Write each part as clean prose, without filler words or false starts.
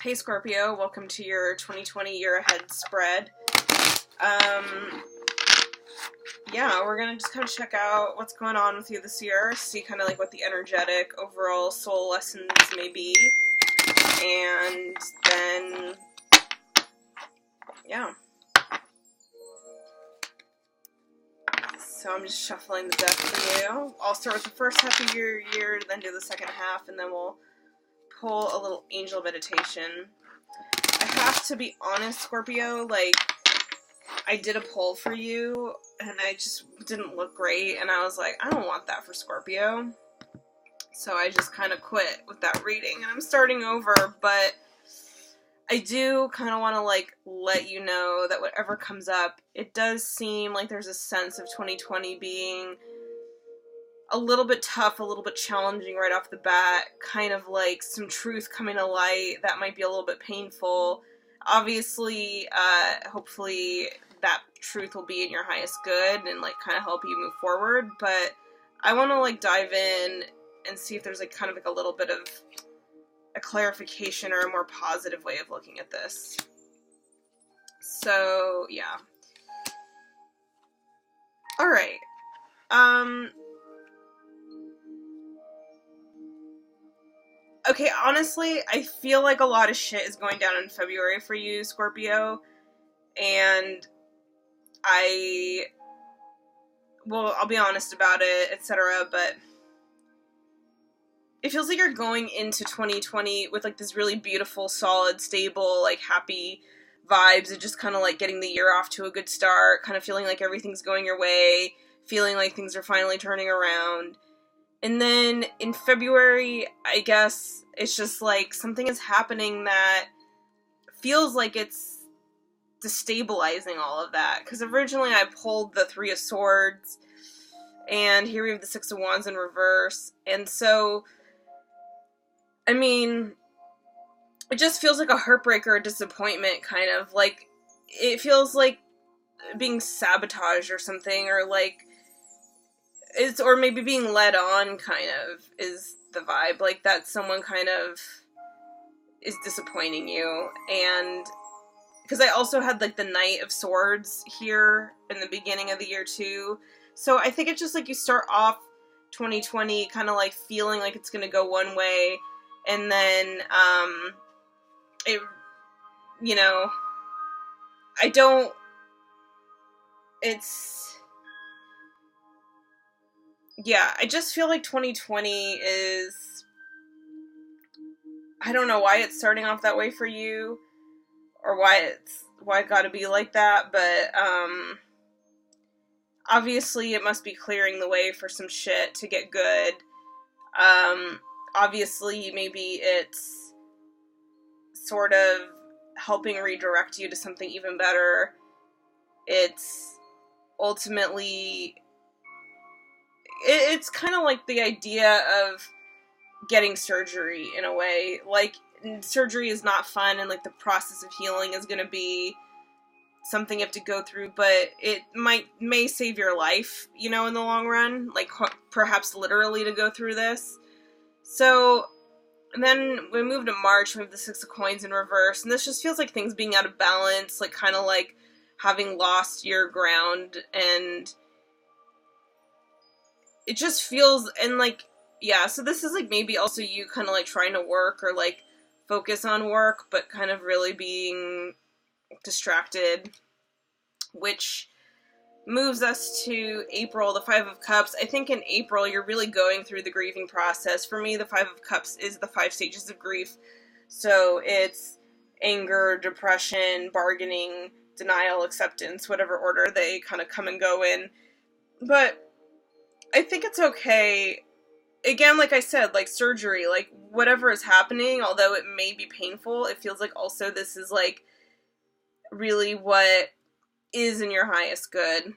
Hey Scorpio, welcome to your 2020 year ahead spread. Yeah, we're gonna just kind of check out what's going on with you this year, see kind of like what the energetic overall soul lessons may be, and then, yeah. So I'm just shuffling the deck for you. I'll start with the first half of your year, then do the second half, and then we'll pull a little angel meditation. I have to be honest, Scorpio, like, I did a poll for you, and I just didn't look great, and I was like, I don't want that for Scorpio. So I just kind of quit with that reading, and I'm starting over, but I do kind of want to, like, let you know that whatever comes up, it does seem like there's a sense of 2020 being a little bit tough, a little bit challenging right off the bat, kind of like some truth coming to light that might be a little bit painful. Obviously, hopefully that truth will be in your highest good and like kind of help you move forward, but I want to like dive in and see if there's like kind of like a little bit of a clarification or a more positive way of looking at this. So, yeah. All right. Okay, honestly, I feel like a lot of shit is going down in February for you, Scorpio, and I'll be honest about it, etc., but it feels like you're going into 2020 with, like, this really beautiful, solid, stable, like, happy vibes, and just kind of, like, getting the year off to a good start, kind of feeling like everything's going your way, feeling like things are finally turning around. And then in February, I guess it's just like something is happening that feels like it's destabilizing all of that. Because originally I pulled the Three of Swords, and here we have the Six of Wands in reverse. And so, I mean, it just feels like a heartbreak or a disappointment, kind of. Like, it feels like being sabotaged or something, or like, or maybe being led on, kind of, is the vibe. Like, that someone kind of is disappointing you. And because I also had, like, the Knight of Swords here in the beginning of the year, too. So I think it's just, like, you start off 2020 kind of, like, feeling like it's gonna go one way, and then, it, you know, yeah, I just feel like 2020 is, I don't know why it's starting off that way for you, or why it gotta be like that, but, obviously it must be clearing the way for some shit to get good. Obviously maybe it's sort of helping redirect you to something even better. It's ultimately, it's kind of like the idea of getting surgery in a way. Like, surgery is not fun, and like the process of healing is going to be something you have to go through, but it may save your life, you know, in the long run, like perhaps literally to go through this. So, and then we move to March, we have the Six of Coins in reverse, and this just feels like things being out of balance, like kind of like having lost your ground, and it just feels, and like, yeah, so this is like maybe also you kind of like trying to work or like focus on work, but kind of really being distracted, which moves us to April, the Five of Cups. I think in April you're really going through the grieving process. For me, the Five of Cups is the 5 stages of grief. So it's anger, depression, bargaining, denial, acceptance, whatever order they kind of come and go in. But I think it's okay. Again, like I said, like surgery, like whatever is happening, although it may be painful, it feels like also this is like really what is in your highest good.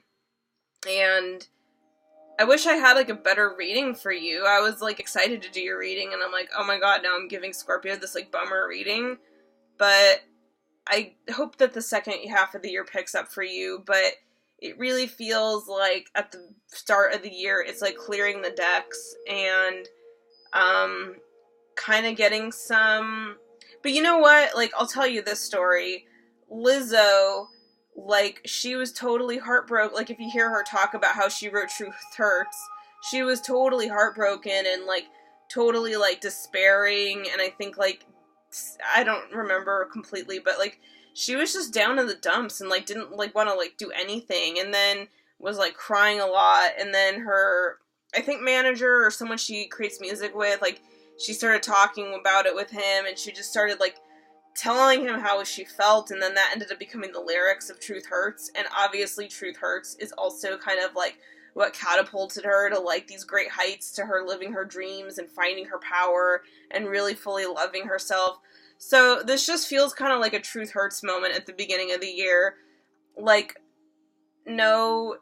And I wish I had like a better reading for you. I was like excited to do your reading, and I'm like, oh my god, now I'm giving Scorpio this like bummer reading. But I hope that the second half of the year picks up for you, but it really feels like at the start of the year, it's like clearing the decks and kind of getting some, But you know what? Like, I'll tell you this story. Lizzo, like, she was totally heartbroken. Like, if you hear her talk about how she wrote Truth Hurts, she was totally heartbroken and, like, totally, like, despairing. And I think, like, I don't remember completely, but, like, she was just down in the dumps and, like, didn't, like, want to, like, do anything. And then was, like, crying a lot. And then her, I think, manager or someone she creates music with, like, she started talking about it with him, and she just started, like, telling him how she felt, and then that ended up becoming the lyrics of Truth Hurts, and obviously Truth Hurts is also kind of, like, what catapulted her to, like, these great heights, to her living her dreams and finding her power and really fully loving herself. So this just feels kind of like a Truth Hurts moment at the beginning of the year. Like, no,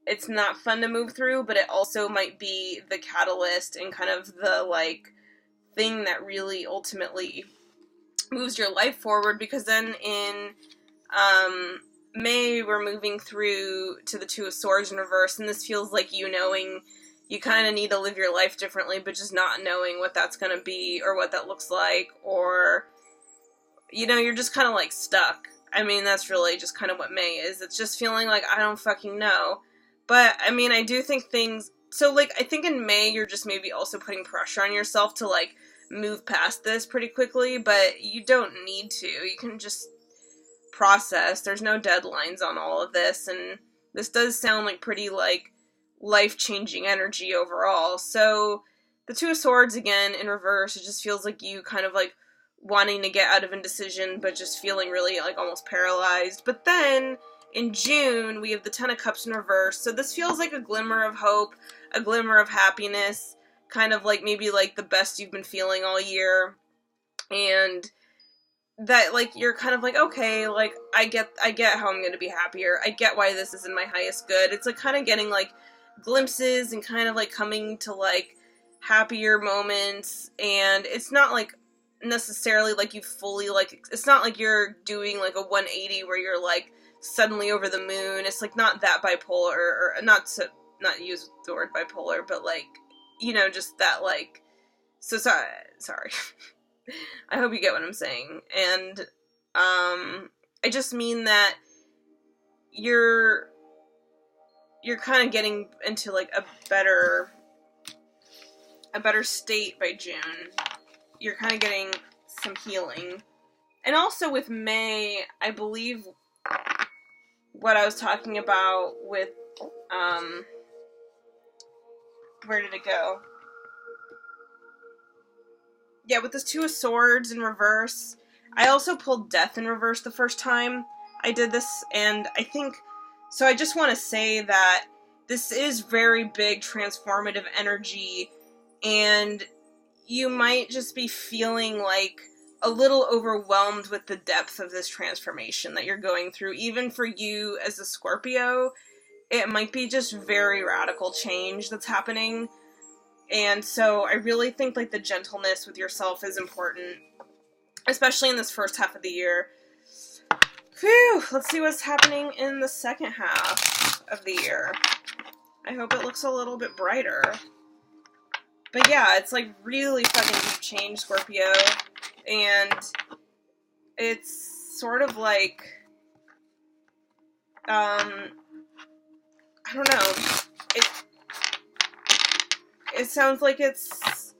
it's not fun to move through, but it also might be the catalyst and kind of the, like, thing that really ultimately moves your life forward, because then in May we're moving through to the Two of Swords in reverse, and this feels like you knowing you kind of need to live your life differently, but just not knowing what that's going to be or what that looks like, or, you know, you're just kind of, like, stuck. I mean, that's really just kind of what May is. It's just feeling like, I don't fucking know. But, I mean, I do think things... So, like, I think in May, you're just maybe also putting pressure on yourself to, like, move past this pretty quickly, but you don't need to. You can just process. There's no deadlines on all of this, and this does sound like pretty, like, life-changing energy overall. So, the Two of Swords, again, in reverse, it just feels like you kind of, like, wanting to get out of indecision, but just feeling really, like, almost paralyzed. But then, in June, we have the Ten of Cups in reverse, so this feels like a glimmer of hope, a glimmer of happiness, kind of like maybe like the best you've been feeling all year, and that, like, you're kind of like, okay, like, I get how I'm going to be happier, I get why this is in my highest good. It's like kind of getting, like, glimpses and kind of, like, coming to, like, happier moments, and it's not, like, necessarily, like, you fully, like, it's not like you're doing, like, a 180 where you're, like, suddenly over the moon. It's, like, not that bipolar, or not to not use the word bipolar, but, like, you know, just that, like, so sorry. I hope you get what I'm saying. And, I just mean that you're kind of getting into, like, a better state by June. You're kind of getting some healing. And also with May, I believe what I was talking about with, where did it go? Yeah, with this Two of Swords in reverse, I also pulled Death in reverse the first time I did this, and I think, so I just want to say that this is very big transformative energy, and you might just be feeling, like, a little overwhelmed with the depth of this transformation that you're going through. Even for you as a Scorpio, it might be just very radical change that's happening. And so I really think, like, the gentleness with yourself is important, especially in this first half of the year. Whew, let's see what's happening in the second half of the year. I hope it looks a little bit brighter. But yeah, it's, like, really fucking deep change, Scorpio. And it's sort of like, I don't know. It sounds like it's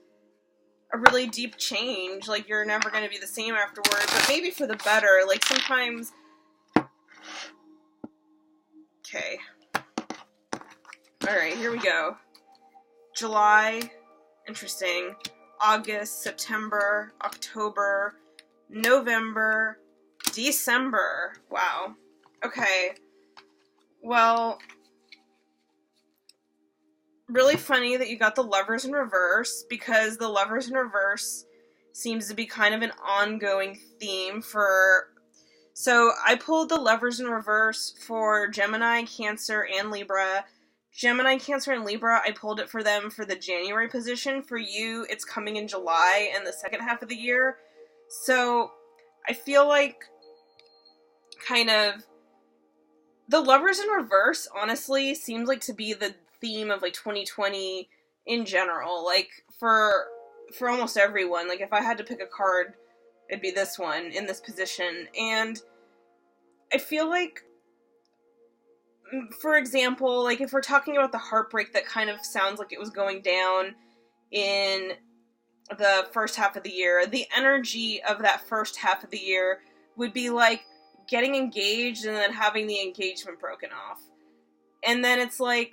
a really deep change. Like, you're never going to be the same afterward, but maybe for the better. Like, sometimes... Okay. Alright, here we go. July... Interesting. August, September, October, November, December. Wow. Okay. Well, really funny that you got the Lovers in reverse, because the Lovers in reverse seems to be kind of an ongoing theme for... So I pulled the Lovers in reverse for Gemini, Cancer, and Libra. Gemini, Cancer, and Libra, I pulled it for them for the January position. For you, it's coming in July and the second half of the year. So I feel like kind of the Lovers in reverse, honestly, seems like to be the theme of, like, 2020 in general. Like, for almost everyone. Like, if I had to pick a card, it'd be this one in this position. And I feel like, for example, like if we're talking about the heartbreak that kind of sounds like it was going down in the first half of the year, the energy of that first half of the year would be like getting engaged and then having the engagement broken off. And then it's like,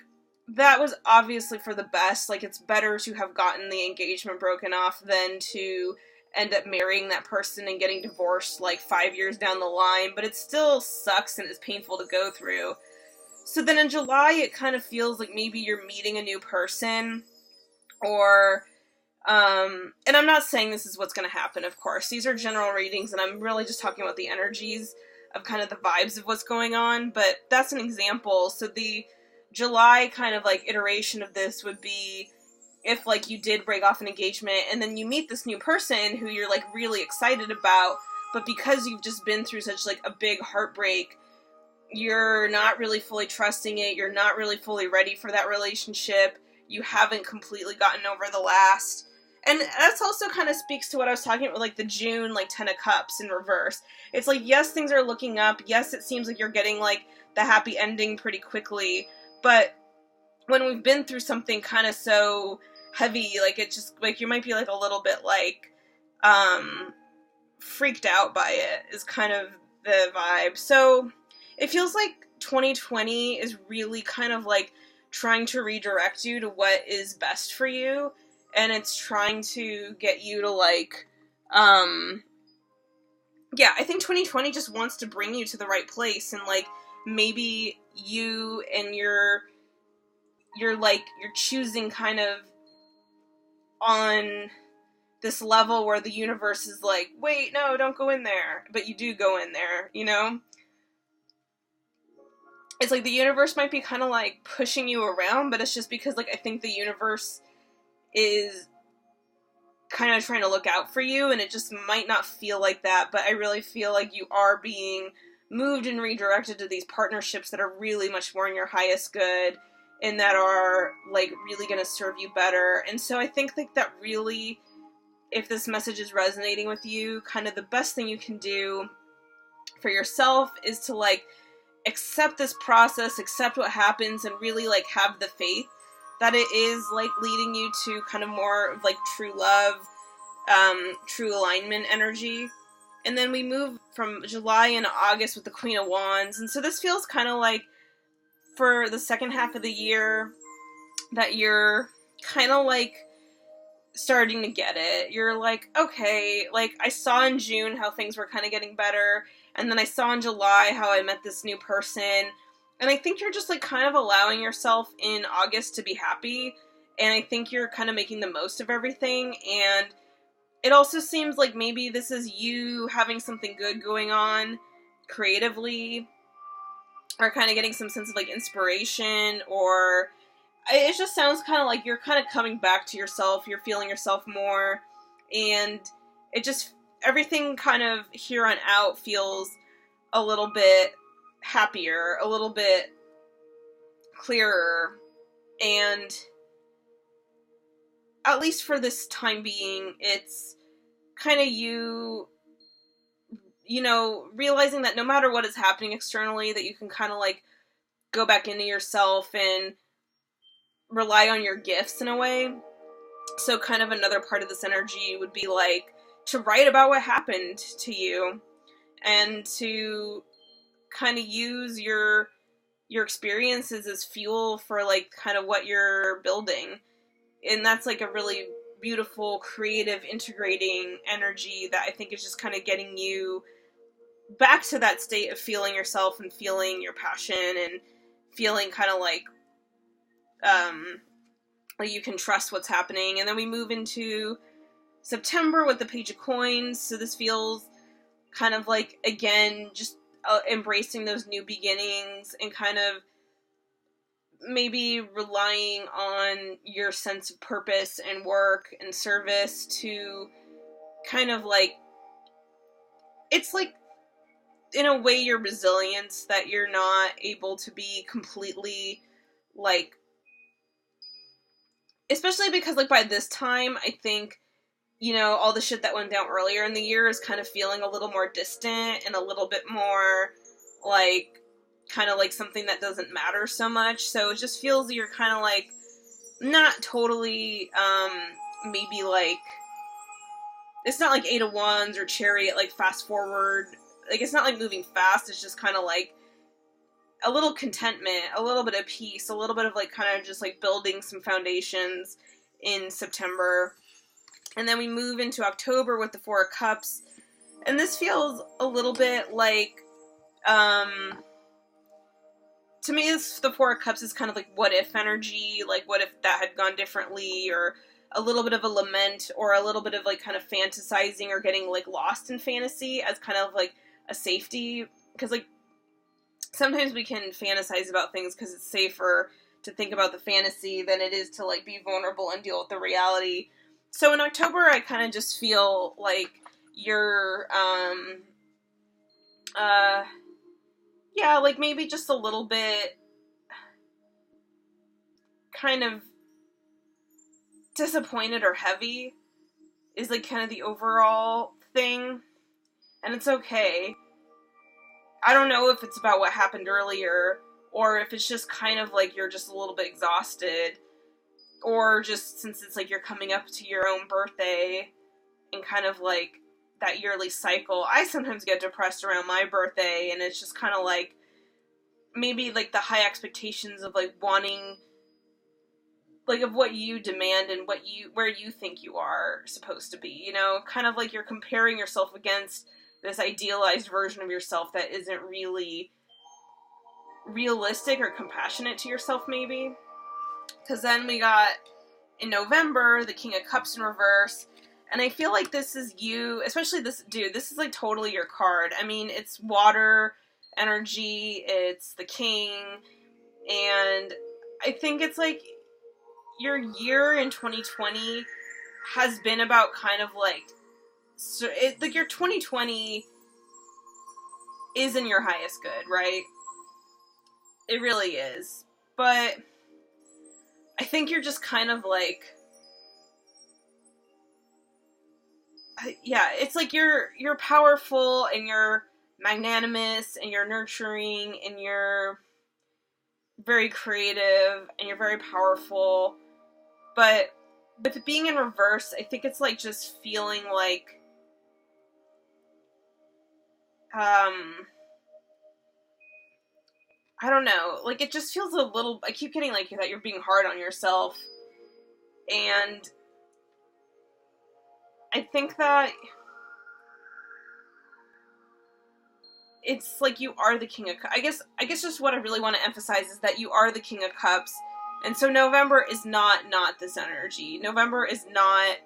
that was obviously for the best. Like, it's better to have gotten the engagement broken off than to end up marrying that person and getting divorced like 5 years down the line, but it still sucks and is painful to go through. So then in July, it kind of feels like maybe you're meeting a new person, or, and I'm not saying this is what's going to happen, of course. These are general readings, and I'm really just talking about the energies of kind of the vibes of what's going on, but that's an example. So the July kind of like iteration of this would be if like you did break off an engagement and then you meet this new person who you're like really excited about, but because you've just been through such like a big heartbreak, you're not really fully trusting it, you're not really fully ready for that relationship, you haven't completely gotten over the last. And that's also kind of speaks to what I was talking about, like the June, like 10 of Cups in reverse. It's like, yes, things are looking up. Yes, it seems like you're getting like the happy ending pretty quickly. But when we've been through something kind of so heavy, like it just, like you might be like a little bit like freaked out by it is kind of the vibe. So it feels like 2020 is really kind of like trying to redirect you to what is best for you. And it's trying to get you to like, yeah, I think 2020 just wants to bring you to the right place. And like, maybe you and you're choosing kind of on this level where the universe is like, wait, no, don't go in there. But you do go in there, you know? It's like the universe might be kind of like pushing you around, but it's just because like I think the universe is kind of trying to look out for you, and it just might not feel like that, but I really feel like you are being moved and redirected to these partnerships that are really much more in your highest good and that are like really going to serve you better. And so I think like that really, if this message is resonating with you, kind of the best thing you can do for yourself is to like accept this process, accept what happens, and really like have the faith that it is like leading you to kind of more of like true love, true alignment energy. And then we move from July into August with the Queen of Wands. And so this feels kind of like for the second half of the year that you're kind of like starting to get it. You're like, okay, like I saw in June how things were kind of getting better. And then I saw in July how I met this new person. And I think you're just like kind of allowing yourself in August to be happy. And I think you're kind of making the most of everything. And it also seems like maybe this is you having something good going on creatively, or kind of getting some sense of like inspiration, or it just sounds kind of like you're kind of coming back to yourself. You're feeling yourself more. And it just, everything kind of here on out feels a little bit happier, a little bit clearer, and at least for this time being, it's kind of you know, realizing that no matter what is happening externally, that you can kind of like go back into yourself and rely on your gifts in a way. So kind of another part of this energy would be like to write about what happened to you and to kind of use your experiences as fuel for like kind of what you're building. And that's like a really beautiful, creative, integrating energy that I think is just kind of getting you back to that state of feeling yourself and feeling your passion and feeling kind of like you can trust what's happening. And then we move into September with the Page of Coins. So this feels kind of like, again, just embracing those new beginnings and kind of maybe relying on your sense of purpose and work and service to kind of like, it's like in a way your resilience, that you're not able to be completely like, especially because like by this time I think you know, all the shit that went down earlier in the year is kind of feeling a little more distant and a little bit more like kind of like something that doesn't matter so much. So it just feels you're kind of like not totally maybe like it's not like Eight of Wands or Chariot like fast forward. Like it's not like moving fast, it's just kind of like a little contentment, a little bit of peace, a little bit of like kind of just like building some foundations in September. And then we move into October with the Four of Cups. And this feels a little bit like, to me, the Four of Cups is kind of like what if energy, like what if that had gone differently, or a little bit of a lament, or a little bit of like kind of fantasizing or getting like lost in fantasy as kind of like a safety. Because like sometimes we can fantasize about things because it's safer to think about the fantasy than it is to like be vulnerable and deal with the reality. So in October, I kind of just feel like you're, yeah, like maybe just a little bit kind of disappointed or heavy is like kind of the overall thing. And it's okay. I don't know if it's about what happened earlier or if it's just kind of like you're just a little bit exhausted. Or just since it's like you're coming up to your own birthday and kind of like that yearly cycle. I sometimes get depressed around my birthday, and it's just kind of like maybe like the high expectations of like wanting like of what you demand and where you think you are supposed to be, you know, kind of like you're comparing yourself against this idealized version of yourself that isn't really realistic or compassionate to yourself maybe. Because then we got, in November, the King of Cups in reverse. And I feel like this is you, especially this dude, this is like totally your card. I mean, it's water energy, it's the king. And I think it's like your year in 2020 has been about kind of like, like your 2020 is in your highest good, right? It really is. But I think you're just kind of like, yeah, it's like you're powerful and you're magnanimous and you're nurturing and you're very creative and you're very powerful. But with it being in reverse, I think it's like just feeling like, I don't know, like it just feels a little, I keep getting like that you're being hard on yourself. And I think that it's like you are the King of Cups. I guess just what I really want to emphasize is that you are the King of Cups. And so November is not this energy. November is not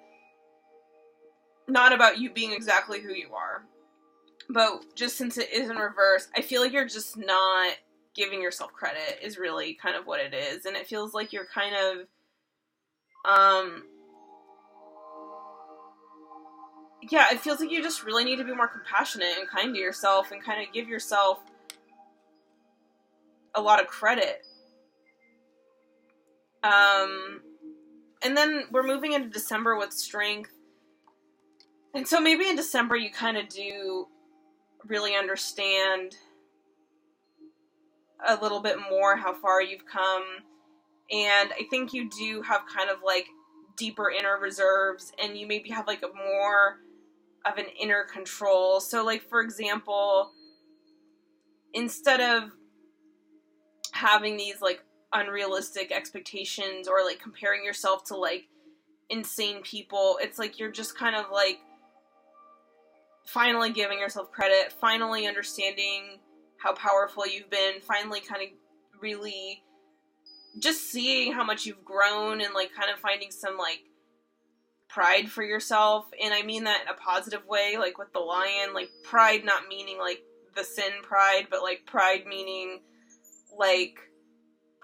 about you being exactly who you are. But just since it is in reverse, I feel like you're just not giving yourself credit is really kind of what it is. And it feels like you're kind of, yeah, it feels like you just really need to be more compassionate and kind to yourself and kind of give yourself a lot of credit. And then we're moving into December with strength. And so maybe in December you kind of do really understand a little bit more how far you've come. And I think you do have kind of like deeper inner reserves and you maybe have like a more of an inner control. So like, for example, instead of having these like unrealistic expectations or like comparing yourself to like insane people, it's like you're just kind of like finally giving yourself credit, finally understanding how powerful you've been, finally kind of really just seeing how much you've grown and like kind of finding some like pride for yourself. And I mean that in a positive way, like with the lion, like pride not meaning like the sin pride, but like pride meaning like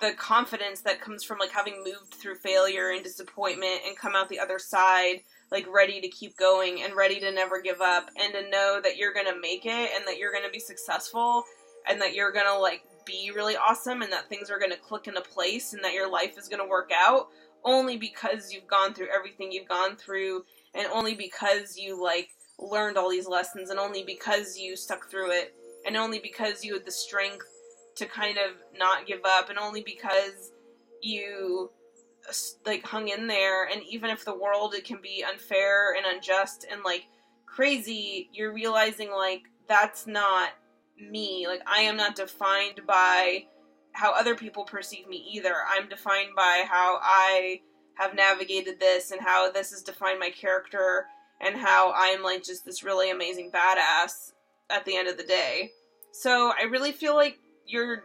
the confidence that comes from like having moved through failure and disappointment and come out the other side like ready to keep going and ready to never give up and to know that you're gonna make it and that you're gonna be successful and that you're gonna like be really awesome and that things are gonna click into place and that your life is gonna work out only because you've gone through everything you've gone through and only because you, like, learned all these lessons, and only because you stuck through it, and only because you had the strength to kind of not give up, and only because you, like, hung in there, and even if the world, it can be unfair and unjust and, like, crazy, you're realizing, like, that's not me. Like, I am not defined by how other people perceive me either. I'm defined by how I have navigated this, and how this has defined my character, and how I'm, like, just this really amazing badass at the end of the day. So I really feel like your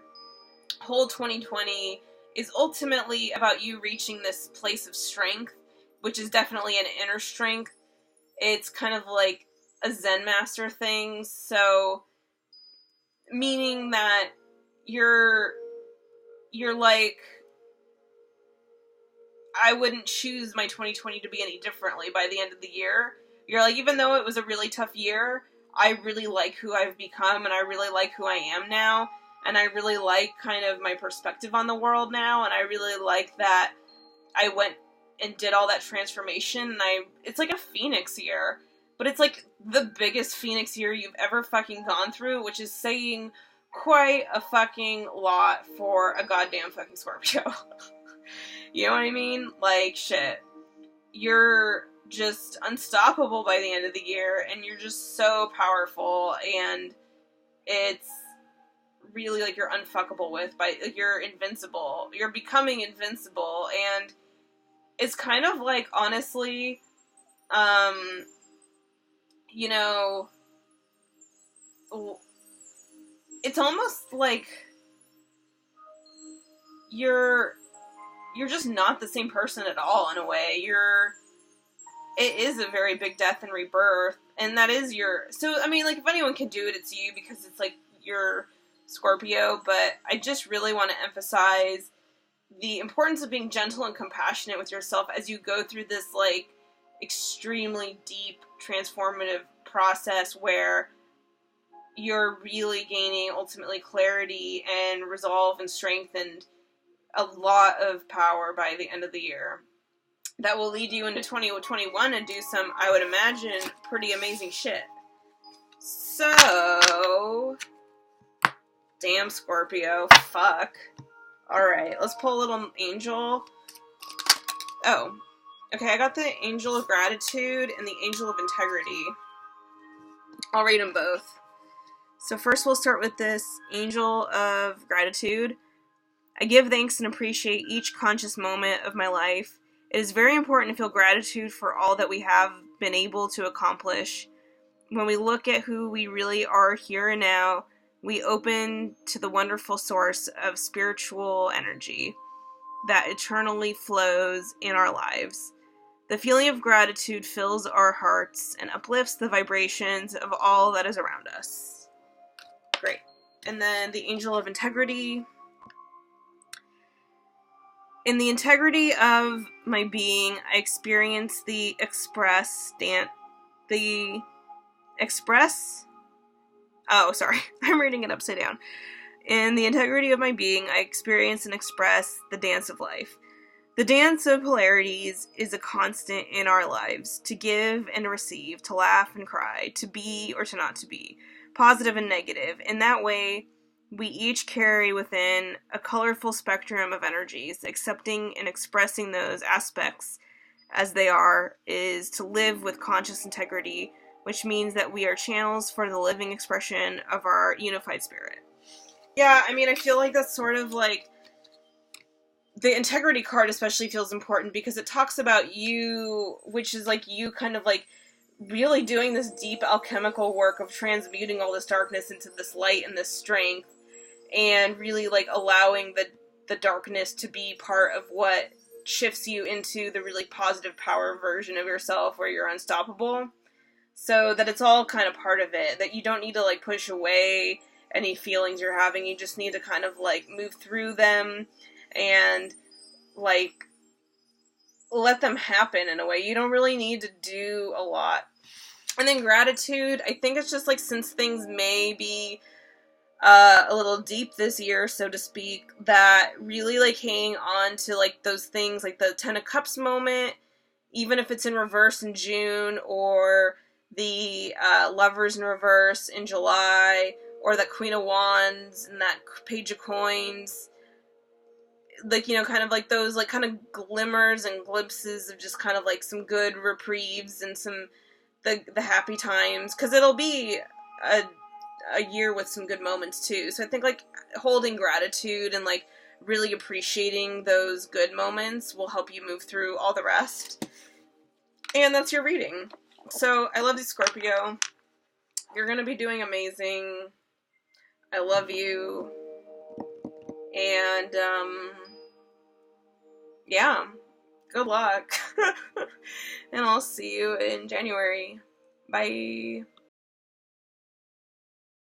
whole 2020 is ultimately about you reaching this place of strength, which is definitely an inner strength. It's kind of like a Zen master thing, so meaning that you're like, I wouldn't choose my 2020 to be any differently by the end of the year. You're like, even though it was a really tough year, I really like who I've become, and I really like who I am now, and I really like kind of my perspective on the world now, and I really like that I went and did all that transformation, and it's like a phoenix year, but it's like the biggest phoenix year you've ever fucking gone through, which is saying quite a fucking lot for a goddamn fucking Scorpio. You know what I mean? Like, shit. You're just unstoppable by the end of the year, and you're just so powerful, and it's really, like, you're unfuckable with, like, you're invincible. You're becoming invincible, and it's kind of like, honestly, you know, it's almost like you're just not the same person at all, in a way. It is a very big death and rebirth, and that is so, I mean, like, if anyone can do it, it's you, because it's, like, you're Scorpio, but I just really want to emphasize the importance of being gentle and compassionate with yourself as you go through this, like, extremely deep, transformative process where you're really gaining, ultimately, clarity and resolve and strength and a lot of power by the end of the year. That will lead you into 2021 and do some, I would imagine, pretty amazing shit. So, damn, Scorpio, fuck. Alright, let's pull a little angel. Oh, okay, I got the Angel of Gratitude and the Angel of Integrity. I'll read them both. So first we'll start with this Angel of Gratitude. I give thanks and appreciate each conscious moment of my life. It is very important to feel gratitude for all that we have been able to accomplish. When we look at who we really are here and now, we open to the wonderful source of spiritual energy that eternally flows in our lives. The feeling of gratitude fills our hearts and uplifts the vibrations of all that is around us. Great. And then the Angel of Integrity. In the integrity of my being, I experience the express. Oh, sorry. I'm reading it upside down. In the integrity of my being, I experience and express the dance of life. The dance of polarities is a constant in our lives, to give and receive, to laugh and cry, to be or to not to be, positive and negative. In that way, we each carry within a colorful spectrum of energies. Accepting and expressing those aspects as they are is to live with conscious integrity, which means that we are channels for the living expression of our unified spirit. Yeah, I mean, I feel like that's sort of like, the integrity card especially feels important because it talks about you, which is like you kind of like really doing this deep alchemical work of transmuting all this darkness into this light and this strength, and really like allowing the darkness to be part of what shifts you into the really positive power version of yourself where you're unstoppable. So that it's all kind of part of it, that you don't need to like push away any feelings you're having, you just need to kind of like move through them and like let them happen in a way. You don't really need to do a lot. And then gratitude, I think it's just like, since things may be a little deep this year, so to speak, that really like hanging on to like those things, like the Ten of Cups moment, even if it's in reverse in June, or the Lovers in reverse in July, or that Queen of Wands and that Page of Coins. Like, you know, kind of like those, like, kind of glimmers and glimpses of just kind of like some good reprieves and some the happy times, because it'll be a year with some good moments too. So I think like holding gratitude and like really appreciating those good moments will help you move through all the rest. And that's your reading. So I love you, Scorpio. You're gonna be doing amazing. I love you. And yeah, good luck. And I'll see you in January. Bye.